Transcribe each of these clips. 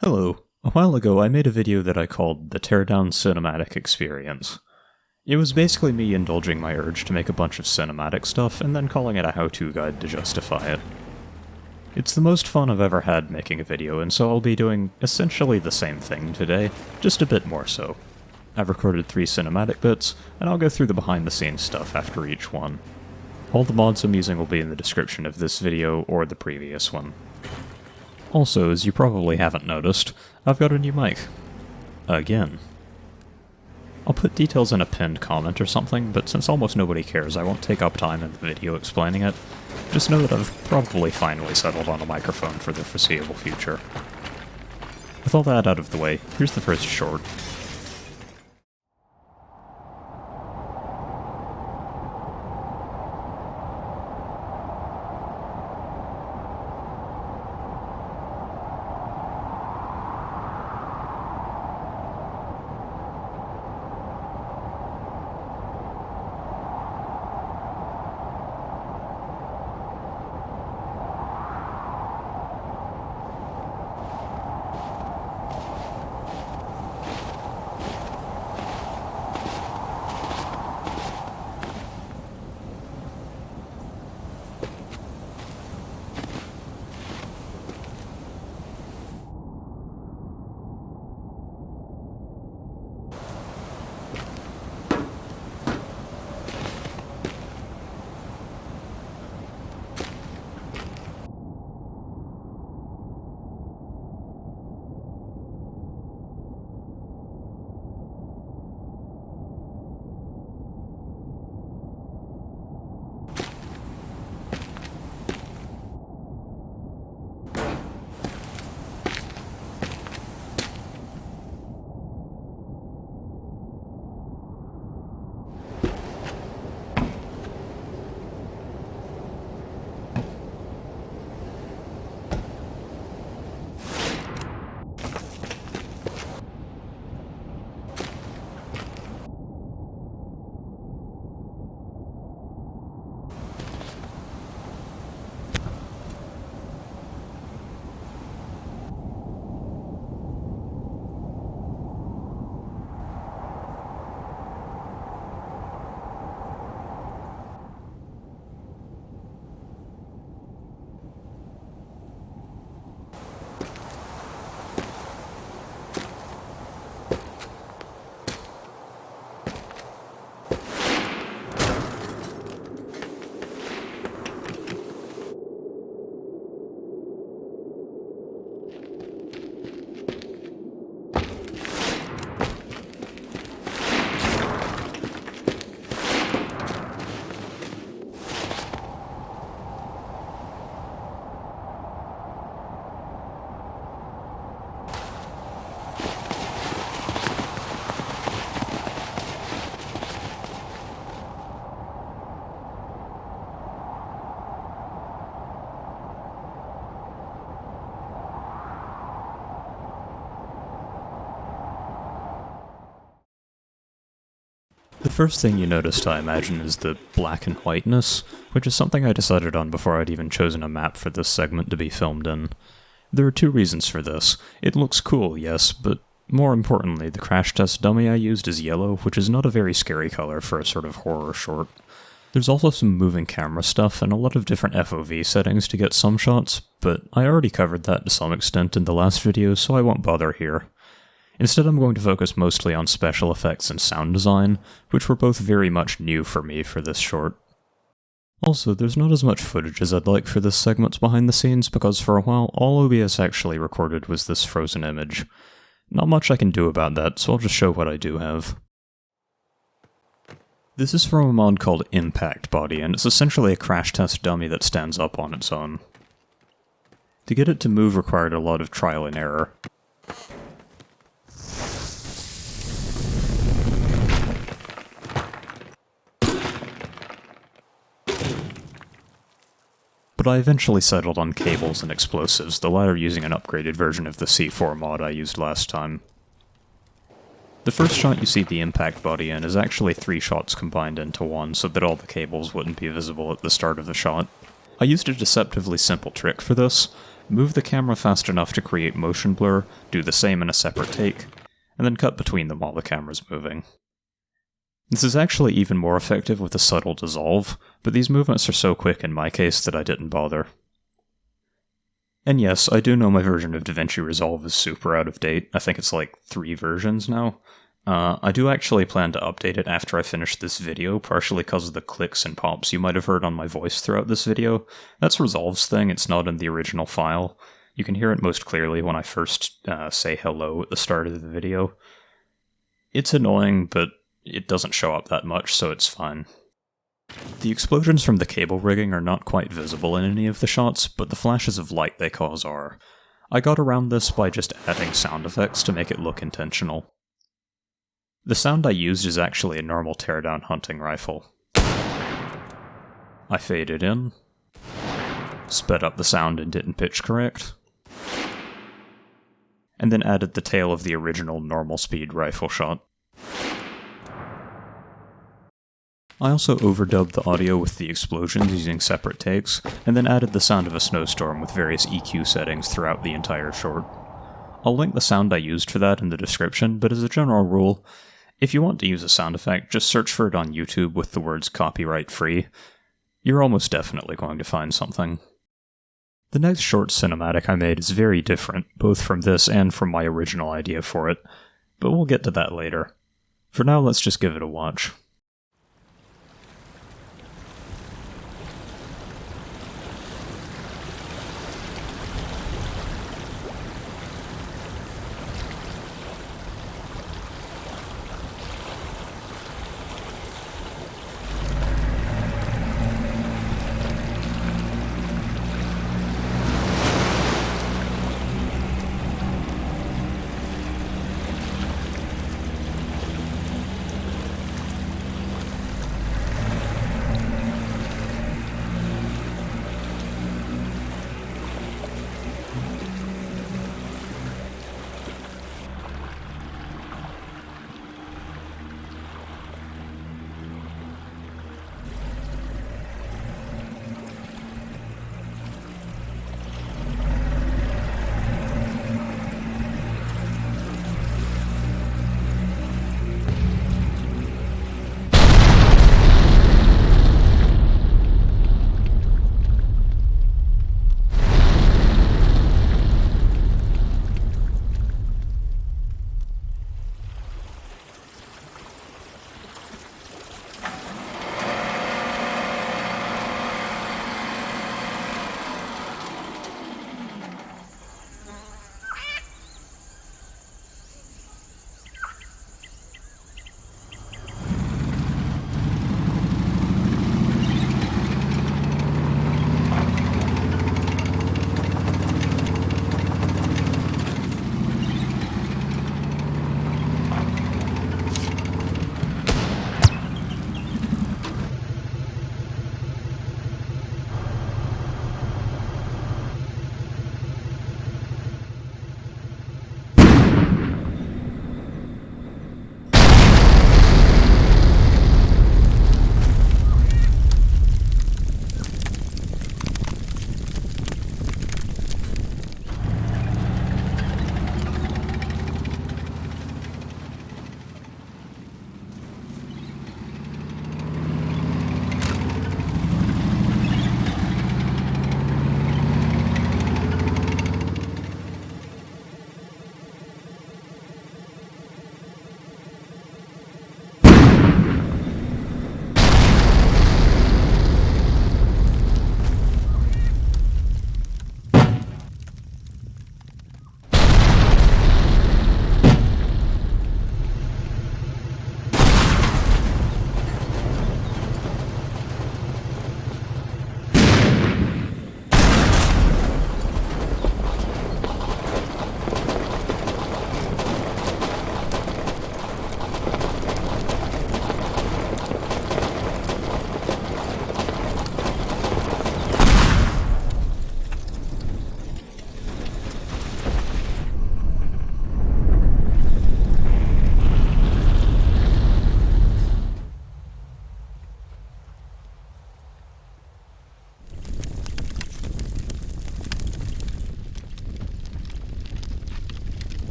Hello. A while ago I made a video that I called the Teardown Cinematic Experience. It was basically me indulging my urge to make a bunch of cinematic stuff and then calling it a how-to guide to justify it. It's the most fun I've ever had making a video, and so I'll be doing essentially the same thing today, just a bit more so. I've recorded 3 cinematic bits, and I'll go through the behind-the-scenes stuff after each one. All the mods I'm using will be in the description of this video or the previous one. Also, as you probably haven't noticed, I've got a new mic. Again. I'll put details in a pinned comment or something, but since almost nobody cares, I won't take up time in the video explaining it. Just know that I've probably finally settled on a microphone for the foreseeable future. With all that out of the way, here's the first short. The first thing you noticed, I imagine, is the black and whiteness, which is something I decided on before I'd even chosen a map for this segment to be filmed in. There are 2 reasons for this. It looks cool, yes, but more importantly, the crash test dummy I used is yellow, which is not a very scary color for a sort of horror short. There's also some moving camera stuff and a lot of different FOV settings to get some shots, but I already covered that to some extent in the last video, so I won't bother here. Instead, I'm going to focus mostly on special effects and sound design, which were both very much new for me for this short. Also, there's not as much footage as I'd like for this segment's behind the scenes, because for a while, all OBS actually recorded was this frozen image. Not much I can do about that, so I'll just show what I do have. This is from a mod called Impact Body, and it's essentially a crash test dummy that stands up on its own. To get it to move required a lot of trial and error. But I eventually settled on cables and explosives, the latter using an upgraded version of the C4 mod I used last time. The first shot you see the impact body in is actually 3 shots combined into one, so that all the cables wouldn't be visible at the start of the shot. I used a deceptively simple trick for this. move the camera fast enough to create motion blur, do the same in a separate take, and then cut between them while the camera's moving. This is actually even more effective with a subtle dissolve, but these movements are so quick in my case that I didn't bother. And yes, I do know my version of DaVinci Resolve is super out of date. I think it's like 3 versions now. I do actually plan to update it after I finish this video, partially because of the clicks and pops you might have heard on my voice throughout this video. That's Resolve's thing, it's not in the original file. You can hear it most clearly when I first say hello at the start of the video. It's annoying, but it doesn't show up that much, so it's fine. The explosions from the cable rigging are not quite visible in any of the shots, but the flashes of light they cause are. I got around this by just adding sound effects to make it look intentional. The sound I used is actually a normal Teardown hunting rifle. I faded in, sped up the sound and didn't pitch correct, and then added the tail of the original normal speed rifle shot. I also overdubbed the audio with the explosions using separate takes, and then added the sound of a snowstorm with various EQ settings throughout the entire short. I'll link the sound I used for that in the description, but as a general rule, if you want to use a sound effect, just search for it on YouTube with the words copyright free. You're almost definitely going to find something. The next short cinematic I made is very different, both from this and from my original idea for it, but we'll get to that later. For now, let's just give it a watch.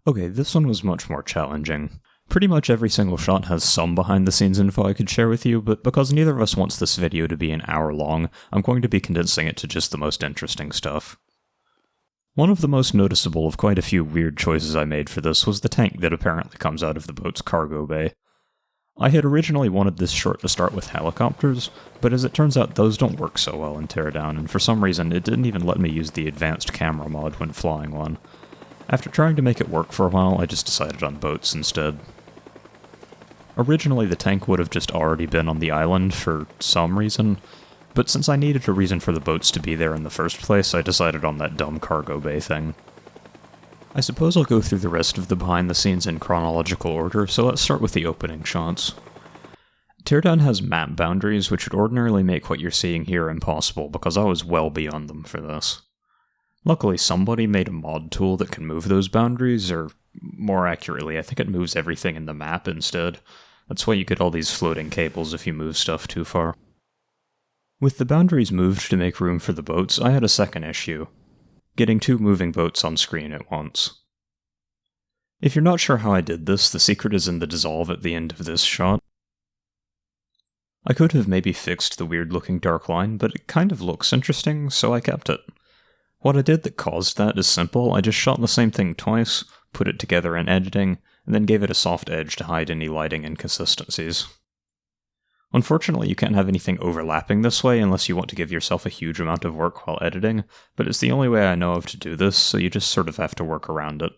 Okay, this one was much more challenging. Pretty much every single shot has some behind the scenes info I could share with you, but because neither of us wants this video to be an hour long, I'm going to be condensing it to just the most interesting stuff. One of the most noticeable of quite a few weird choices I made for this was the tank that apparently comes out of the boat's cargo bay. I had originally wanted this short to start with helicopters, but as it turns out those don't work so well in Teardown, and for some reason it didn't even let me use the advanced camera mod when flying one. After trying to make it work for a while, I just decided on boats instead. Originally the tank would have just already been on the island for some reason, but since I needed a reason for the boats to be there in the first place, I decided on that dumb cargo bay thing. I suppose I'll go through the rest of the behind the scenes in chronological order, so let's start with the opening shots. Teardown has map boundaries, which would ordinarily make what you're seeing here impossible, because I was well beyond them for this. Luckily, somebody made a mod tool that can move those boundaries, or more accurately, I think it moves everything in the map instead. That's why you get all these floating cables if you move stuff too far. With the boundaries moved to make room for the boats, I had a second issue: getting two moving boats on screen at once. If you're not sure how I did this, the secret is in the dissolve at the end of this shot. I could have maybe fixed the weird-looking dark line, but it kind of looks interesting, so I kept it. What I did that caused that is simple. I just shot the same thing twice, put it together in editing, and then gave it a soft edge to hide any lighting inconsistencies. Unfortunately, you can't have anything overlapping this way unless you want to give yourself a huge amount of work while editing, but it's the only way I know of to do this, so you just sort of have to work around it.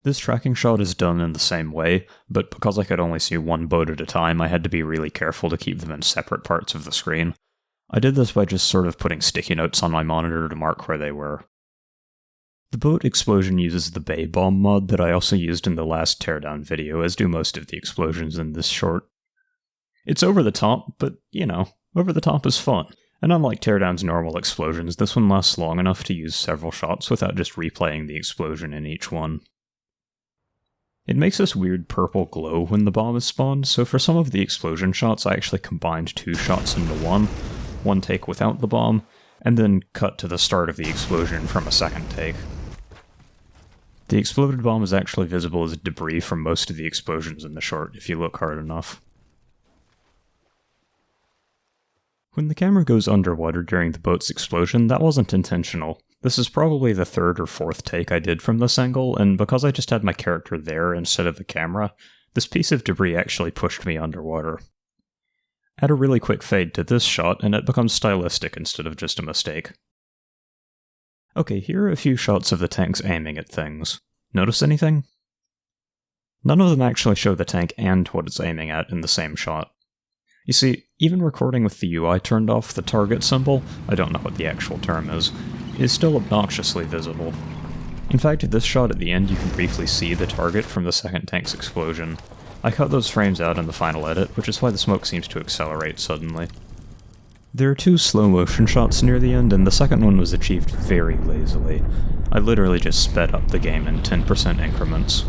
This tracking shot is done in the same way, but because I could only see one boat at a time, I had to be really careful to keep them in separate parts of the screen. I did this by just sort of putting sticky notes on my monitor to mark where they were. The boat explosion uses the Bay Bomb mod that I also used in the last Teardown video, as do most of the explosions in this short. It's over the top, but, you know, over the top is fun. And unlike Teardown's normal explosions, this one lasts long enough to use several shots without just replaying the explosion in each one. It makes this weird purple glow when the bomb is spawned, so for some of the explosion shots I actually combined two shots into one take without the bomb, and then cut to the start of the explosion from a second take. The exploded bomb is actually visible as debris from most of the explosions in the short, if you look hard enough. When the camera goes underwater during the boat's explosion, that wasn't intentional. This is probably the third or fourth take I did from this angle, and because I just had my character there instead of the camera, this piece of debris actually pushed me underwater. Add a really quick fade to this shot, and it becomes stylistic instead of just a mistake. Okay, here are a few shots of the tanks aiming at things. Notice anything? None of them actually show the tank and what it's aiming at in the same shot. You see, even recording with the UI turned off, the target symbol, I don't know what the actual term is still obnoxiously visible. In fact, this shot at the end you can briefly see the target from the second tank's explosion. I cut those frames out in the final edit, which is why the smoke seems to accelerate suddenly. There are two slow motion shots near the end, and the second one was achieved very lazily. I literally just sped up the game in 10% increments.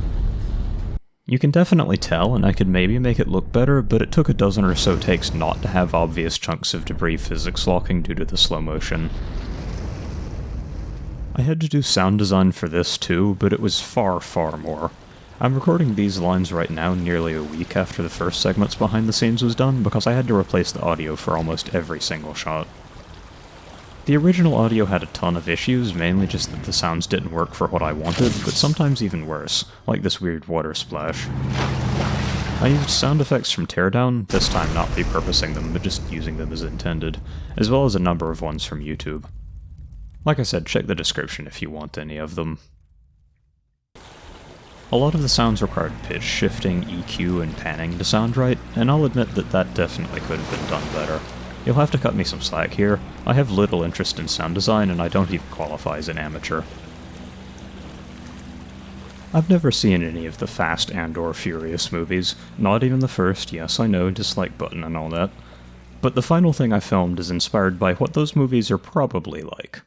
You can definitely tell, and I could maybe make it look better, but it took a dozen or so takes not to have obvious chunks of debris physics locking due to the slow motion. I had to do sound design for this too, but it was far, far more. I'm recording these lines right now nearly a week after the first segments behind the scenes was done, because I had to replace the audio for almost every single shot. The original audio had a ton of issues, mainly just that the sounds didn't work for what I wanted, but sometimes even worse, like this weird water splash. I used sound effects from Teardown, this time not repurposing them, but just using them as intended, as well as a number of ones from YouTube. Like I said, check the description if you want any of them. A lot of the sounds required pitch shifting, EQ, and panning to sound right, and I'll admit that that definitely could have been done better. You'll have to cut me some slack here. I have little interest in sound design, and I don't even qualify as an amateur. I've never seen any of the Fast and/or Furious movies, not even the first, yes I know, dislike button and all that, but the final thing I filmed is inspired by what those movies are probably like.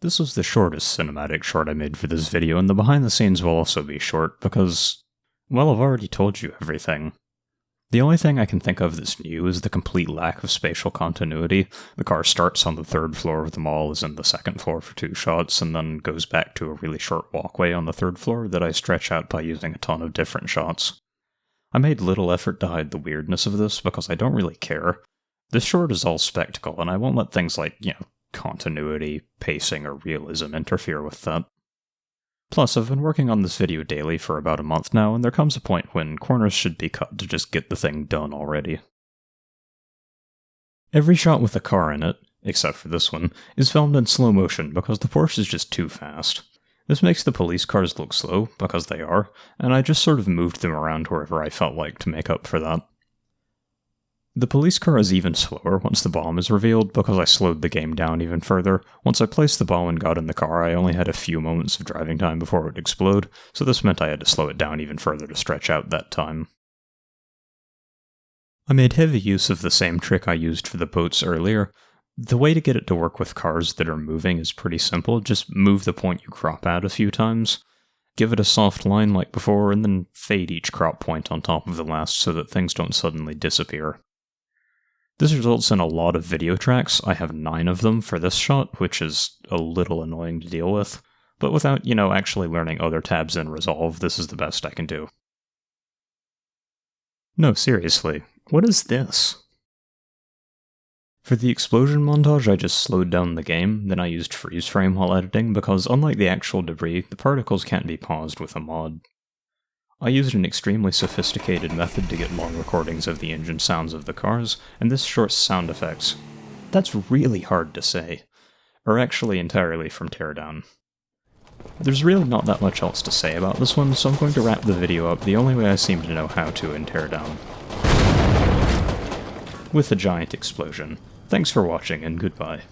This was the shortest cinematic short I made for this video, and the behind the scenes will also be short because, well, I've already told you everything. The only thing I can think of that's new is the complete lack of spatial continuity. The car starts on the 3rd floor of the mall, is in the 2nd floor for 2 shots, and then goes back to a really short walkway on the 3rd floor that I stretch out by using a ton of different shots. I made little effort to hide the weirdness of this because I don't really care. This short is all spectacle, and I won't let things like, continuity, pacing, or realism interfere with that. Plus, I've been working on this video daily for about a month now, and there comes a point when corners should be cut to just get the thing done already. Every shot with a car in it, except for this one, is filmed in slow motion because the Porsche is just too fast. This makes the police cars look slow, because they are, and I just sort of moved them around wherever I felt like to make up for that. The police car is even slower once the bomb is revealed because I slowed the game down even further. Once I placed the bomb and got in the car, I only had a few moments of driving time before it would explode, so this meant I had to slow it down even further to stretch out that time. I made heavy use of the same trick I used for the boats earlier. The way to get it to work with cars that are moving is pretty simple. Just move the point you crop out a few times, give it a soft line like before, and then fade each crop point on top of the last so that things don't suddenly disappear. This results in a lot of video tracks. I have 9 of them for this shot, which is a little annoying to deal with. But without, actually learning other tabs in Resolve, this is the best I can do. No, seriously, what is this? For the explosion montage, I just slowed down the game, then I used freeze frame while editing, because unlike the actual debris, the particles can't be paused with a mod. I used an extremely sophisticated method to get long recordings of the engine sounds of the cars, and this short's sound effects, that's really hard to say, are actually entirely from Teardown. There's really not that much else to say about this one, so I'm going to wrap the video up the only way I seem to know how to in Teardown. With a giant explosion. Thanks for watching, and goodbye.